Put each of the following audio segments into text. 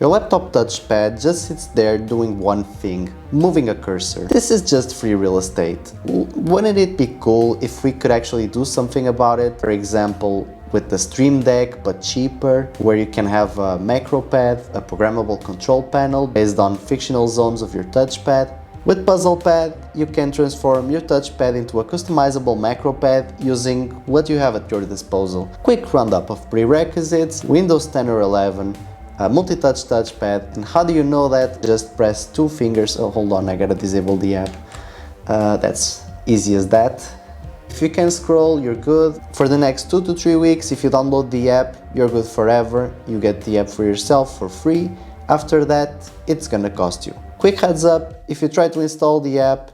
Your laptop touchpad just sits there doing one thing, moving a cursor. This is just free real estate. Wouldn't it be cool if we could actually do something about it? For example, with the Stream Deck, but cheaper, where you can have a macro pad, a programmable control panel based on fictional zones of your touchpad. With PuzzlePad, you can transform your touchpad into a customizable macro pad using what you have at your disposal. Quick roundup of prerequisites, Windows 10 or 11, a multi-touch touchpad, and how do you know that? Just press two fingers. Oh, hold on, I gotta disable the app. That's easy as that. If you can scroll, you're good. For the next 2 to 3 weeks, if you download the app, you're good forever. You get the app for yourself for free. After that, it's gonna cost you. Quick heads up, if you try to install the app,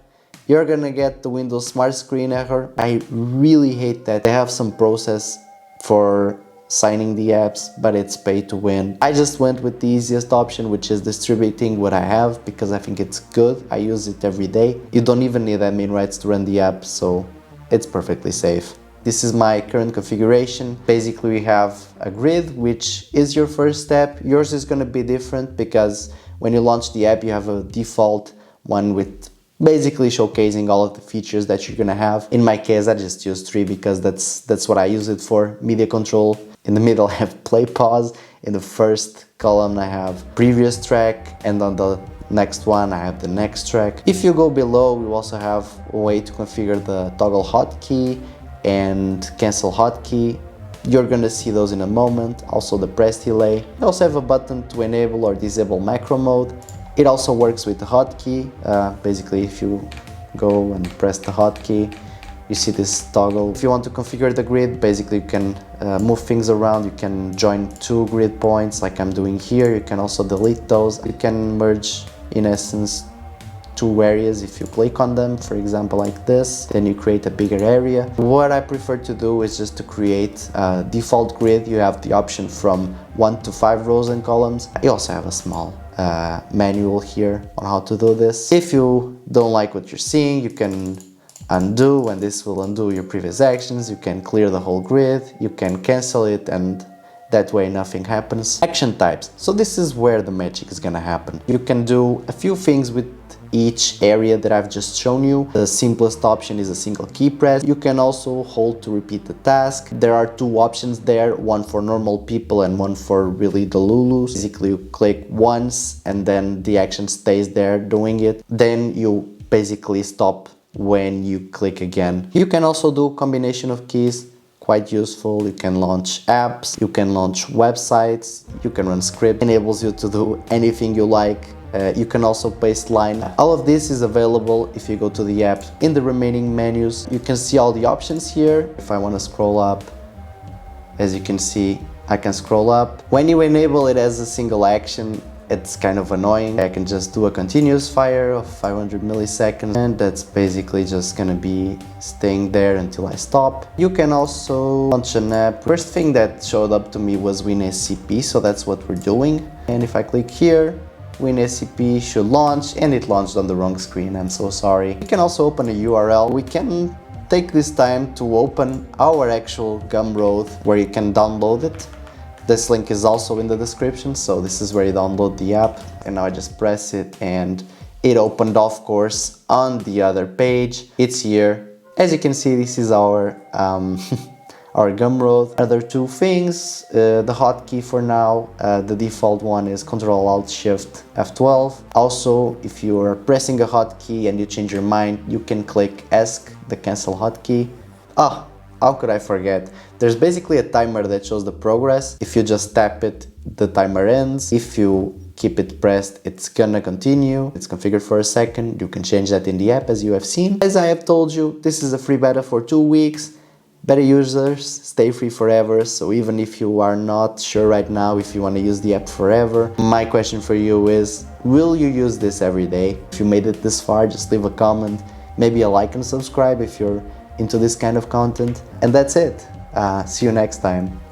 you're gonna get the Windows SmartScreen error. I really hate that. They have some process for signing the apps, but it's pay to win. I just went with the easiest option, which is distributing what I have because I think it's good. I use it every day. You don't even need admin rights to run the app, so it's perfectly safe. This is my current configuration. Basically, we have a grid, which is your first step. Yours is going to be different because when you launch the app, you have a default one with basically showcasing all of the features that you're going to have. In my case, I just use 3 because that's what I use it for. Media control. In the middle, I have play pause. In the first column, I have previous track, and on the next one, I have the next track. If you go below, we also have a way to configure the toggle hotkey and cancel hotkey. You're gonna see those in a moment. Also the press delay. We also have a button to enable or disable macro mode. It also works with the hotkey. Basically, if you go and press the hotkey, you see this toggle. If you want to configure the grid, basically you can move things around. You can join 2 grid points like I'm doing here. You can also delete those. You can merge, in essence, 2 areas if you click on them, for example like this, then you create a bigger area. What I prefer to do is just to create a default grid. You have the option from 1 to 5 rows and columns. You also have a small manual here on how to do this. If you don't like what you're seeing, you can undo, and this will undo your previous actions. You can clear the whole grid, you can cancel it, and that way nothing happens. Action types. So this is where the magic is gonna happen. You can do a few things with each area that I've just shown you. The simplest option is a single key press. You can also hold to repeat the task. There are 2 options there, one for normal people and one for really the Lulus. Basically, you click once and then the action stays there doing it. Then you basically stop when you click again. You can also do a combination of keys, quite useful. You can launch apps, you can launch websites, you can run script, enables you to do anything you like. You can also paste line. All of this is available if you go to the app. In the remaining menus, you can see all the options here. If I want to scroll up, as you can see, I can scroll up. When you enable it as a single action, it's kind of annoying. I can just do a continuous fire of 500 milliseconds, and that's basically just gonna be staying there until I stop. You can also launch an app. First thing that showed up to me was WinSCP, so that's what we're doing. And if I click here, WinSCP should launch, and it launched on the wrong screen. I'm so sorry. You can also open a URL. We can take this time to open our actual Gumroad where you can download it. This link is also in the description, so this is where you download the app. And now I just press it and it opened, of course, on the other page. It's here. As you can see, this is our our Gumroad. Other 2 things, the hotkey for now, the default one is Ctrl-Alt-Shift-F12. Also, if you are pressing a hotkey and you change your mind, you can click ESC, the cancel hotkey. How could I forget? There's basically a timer that shows the progress. If you just tap it, the timer ends. If you keep it pressed, it's gonna continue. It's configured for a second. You can change that in the app, as you have seen. As I have told you, this is a free beta for 2 weeks. Beta users stay free forever, so even if you are not sure right now if you want to use the app forever, my question for you is, will you use this every day? If you made it this far, just leave a comment, maybe a like and subscribe if you're into this kind of content. And that's it. See you next time.